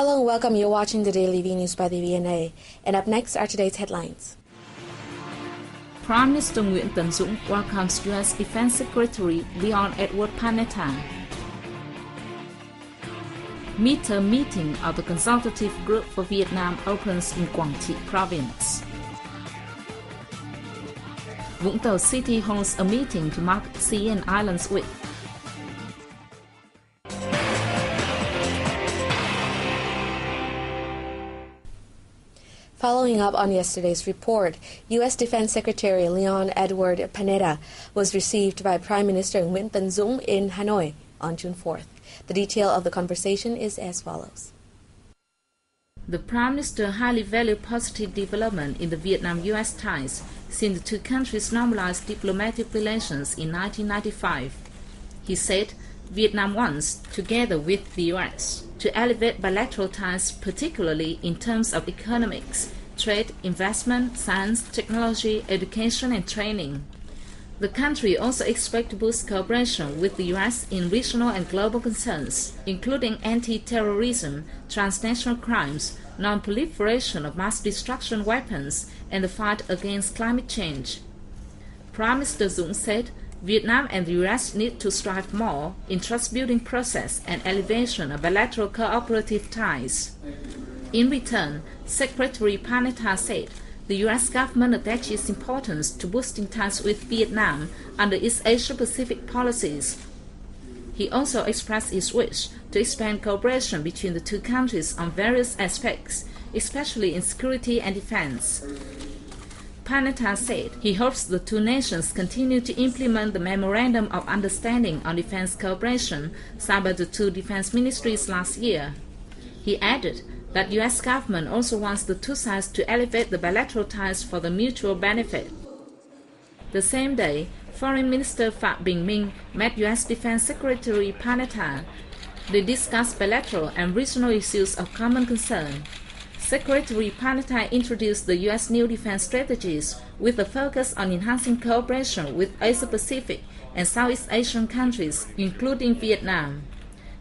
Hello and welcome. You're watching the Daily V News by the VNA. And up next are today's headlines. Prime Minister Nguyễn Tấn Dũng welcomes U.S. Defense Secretary Leon Edward Panetta. Midterm meeting of the Consultative Group for Vietnam opens in Quảng Trị Province. Vũng Tàu City holds a meeting to mark Sea and Islands Week. Following up on yesterday's report, U.S. Defense Secretary Leon Edward Panetta was received by Prime Minister Nguyễn Tấn Dũng in Hanoi on June 4th. The detail of the conversation is as follows. The Prime Minister highly valued positive development in the Vietnam-U.S. ties since the two countries normalized diplomatic relations in 1995. He said Vietnam wants, together with the U.S., to elevate bilateral ties, particularly in terms of economics, trade, investment, science, technology, education, and training. The country also expects to boost cooperation with the U.S. in regional and global concerns, including anti-terrorism, transnational crimes, non-proliferation of mass destruction weapons, and the fight against climate change. Prime Minister Dũng said Vietnam and the U.S. need to strive more in trust-building process and elevation of bilateral cooperative ties. In return, Secretary Panetta said the U.S. government attaches importance to boosting ties with Vietnam under its Asia-Pacific policies. He also expressed his wish to expand cooperation between the two countries on various aspects, especially in security and defense. Panetta said he hopes the two nations continue to implement the Memorandum of Understanding on Defense Cooperation signed by the two defense ministries last year. He added that U.S. government also wants the two sides to elevate the bilateral ties for the mutual benefit. The same day, Foreign Minister Phạm Bình Minh met U.S. Defense Secretary Panetta. They discussed bilateral and regional issues of common concern. Secretary Panetta introduced the U.S. new defense strategies with a focus on enhancing cooperation with Asia-Pacific and Southeast Asian countries, including Vietnam.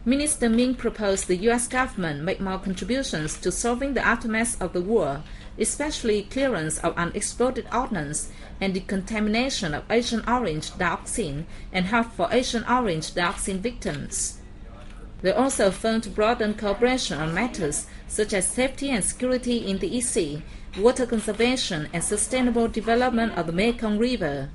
Minister Minh proposed the U.S. government make more contributions to solving the aftermath of the war, especially clearance of unexploded ordnance and decontamination of Agent Orange dioxin and help for Agent Orange dioxin victims. They also affirmed to broaden cooperation on matters such as safety and security in the East Sea, water conservation, and sustainable development of the Mekong River.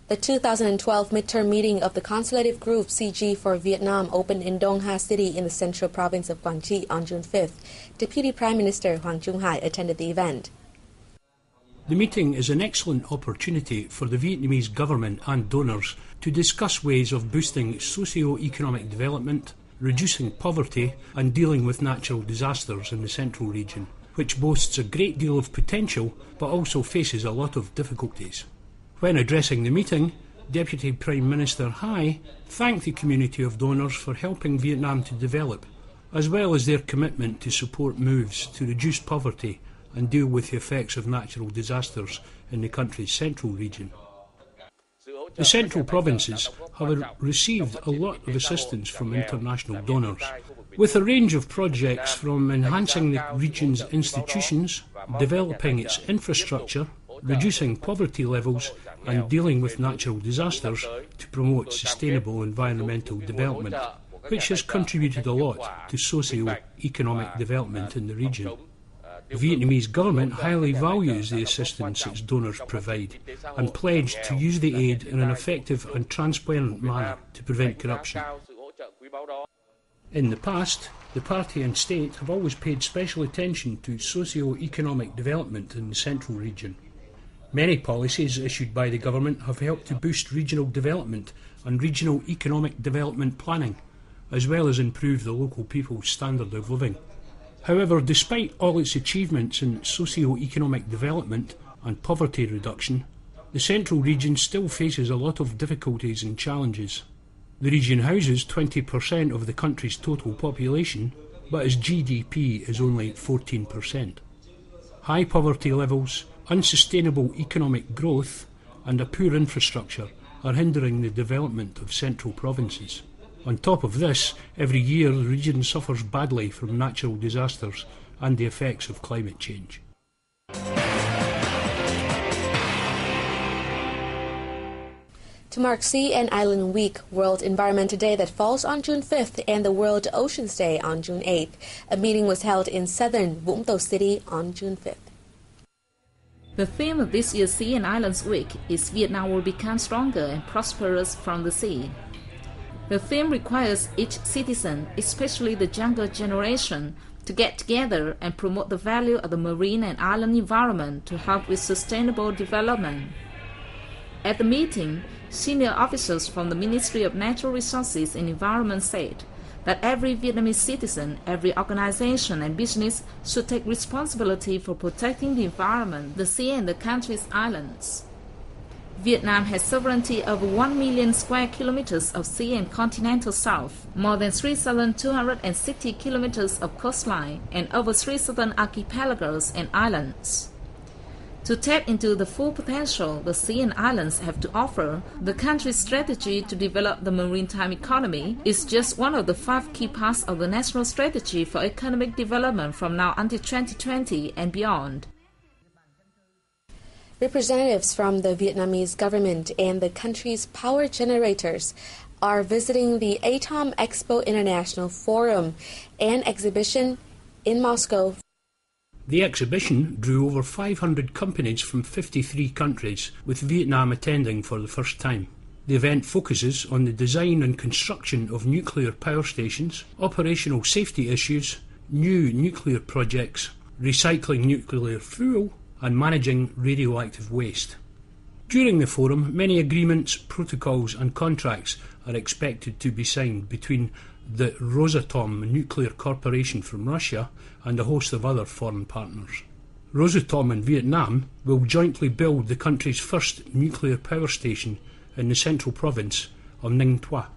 The 2012 midterm meeting of the Consultative Group CG for Vietnam opened in Dong Ha City in the central province of Quảng Trị on June 5th. Deputy Prime Minister Hoàng Trung Hải attended the event. The meeting is an excellent opportunity for the Vietnamese government and donors to discuss ways of boosting socio-economic development, reducing poverty and dealing with natural disasters in the central region, which boasts a great deal of potential but also faces a lot of difficulties. When addressing the meeting, Deputy Prime Minister Hai thanked the community of donors for helping Vietnam to develop, as well as their commitment to support moves to reduce poverty and deal with the effects of natural disasters in the country's central region. The central provinces have received a lot of assistance from international donors, with a range of projects from enhancing the region's institutions, developing its infrastructure, reducing poverty levels and dealing with natural disasters to promote sustainable environmental development, which has contributed a lot to socio-economic development in the region. The Vietnamese government highly values the assistance its donors provide and pledged to use the aid in an effective and transparent manner to prevent corruption. In the past, the party and state have always paid special attention to socio-economic development in the central region. Many policies issued by the government have helped to boost regional development and regional economic development planning, as well as improve the local people's standard of living. However, despite all its achievements in socio-economic development and poverty reduction, the central region still faces a lot of difficulties and challenges. The region houses 20% of the country's total population, but its GDP is only 14%. High poverty levels, unsustainable economic growth and a poor infrastructure are hindering the development of central provinces. On top of this, every year the region suffers badly from natural disasters and the effects of climate change. To mark Sea and Island Week, World Environment Day that falls on June 5th, and the World Oceans Day on June 8th, a meeting was held in southern Vũng Tàu City on June 5th. The theme of this year's Sea and Islands Week is Vietnam will become stronger and prosperous from the sea. The theme requires each citizen, especially the younger generation, to get together and promote the value of the marine and island environment to help with sustainable development. At the meeting, senior officers from the Ministry of Natural Resources and Environment said that every Vietnamese citizen, every organization and business should take responsibility for protecting the environment, the sea and the country's islands. Vietnam has sovereignty over 1 million square kilometers of sea and continental shelf, more than 3,260 kilometers of coastline, and over 3 southern archipelagos and islands. To tap into the full potential the sea and islands have to offer, the country's strategy to develop the maritime economy is just one of the 5 key parts of the national strategy for economic development from now until 2020 and beyond. Representatives from the Vietnamese government and the country's power generators are visiting the Atom Expo International Forum, an exhibition in Moscow. The exhibition drew over 500 companies from 53 countries, with Vietnam attending for the first time. The event focuses on the design and construction of nuclear power stations, operational safety issues, new nuclear projects, recycling nuclear fuel, and managing radioactive waste. During the forum, many agreements, protocols and contracts are expected to be signed between the Rosatom nuclear corporation from Russia and a host of other foreign partners. Rosatom and Vietnam will jointly build the country's first nuclear power station in the central province of Ninh Thuy.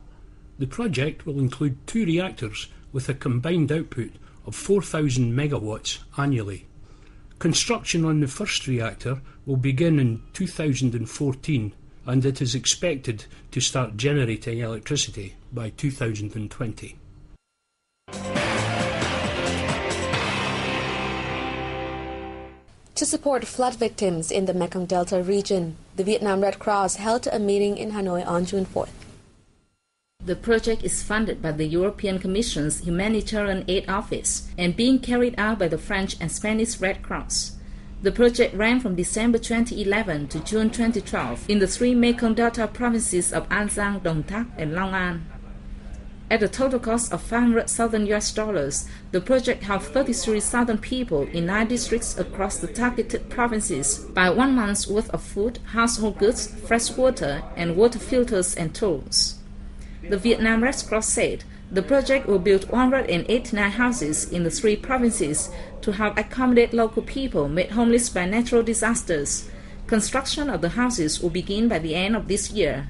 The project will include 2 reactors with a combined output of 4,000 megawatts annually. Construction on the first reactor will begin in 2014, and it is expected to start generating electricity by 2020. To support flood victims in the Mekong Delta region, the Vietnam Red Cross held a meeting in Hanoi on June 4th. The project is funded by the European Commission's Humanitarian Aid Office and being carried out by the French and Spanish Red Cross. The project ran from December 2011 to June 2012 in the 3 Mekong Delta provinces of An Giang, Dong Thap, and Long An. At a total cost of $500,000, the project helped 33,000 people in 9 districts across the targeted provinces buy 1 month's worth of food, household goods, fresh water, and water filters and tools. The Vietnam Red Cross said the project will build 189 houses in the 3 provinces to help accommodate local people made homeless by natural disasters. Construction of the houses will begin by the end of this year.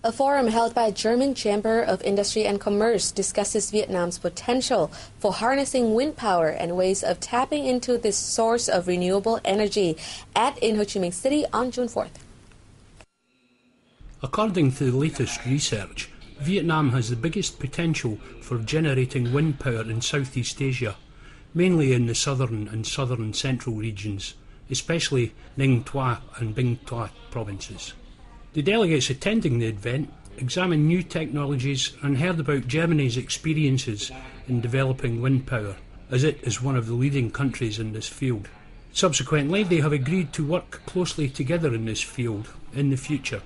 A forum held by German Chamber of Industry and Commerce discusses Vietnam's potential for harnessing wind power and ways of tapping into this source of renewable energy in Ho Chi Minh City on June 4th. According to the latest research, Vietnam has the biggest potential for generating wind power in Southeast Asia, mainly in the southern and southern central regions, especially Ninh Thuy and Binh Thuy provinces. The delegates attending the event examined new technologies and heard about Germany's experiences in developing wind power, as it is one of the leading countries in this field. Subsequently, they have agreed to work closely together in this field in the future.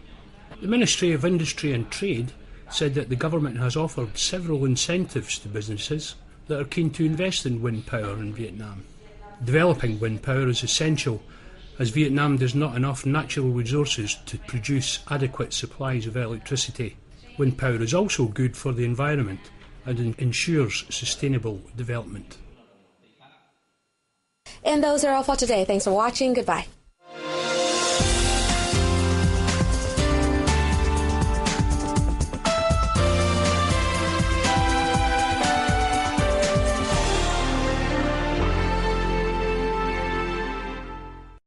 The Ministry of Industry and Trade said that the government has offered several incentives to businesses that are keen to invest in wind power in Vietnam. Developing wind power is essential, as Vietnam does not enough natural resources to produce adequate supplies of electricity. Wind power is also good for the environment and ensures sustainable development. And those are all for today. Thanks for watching. Goodbye.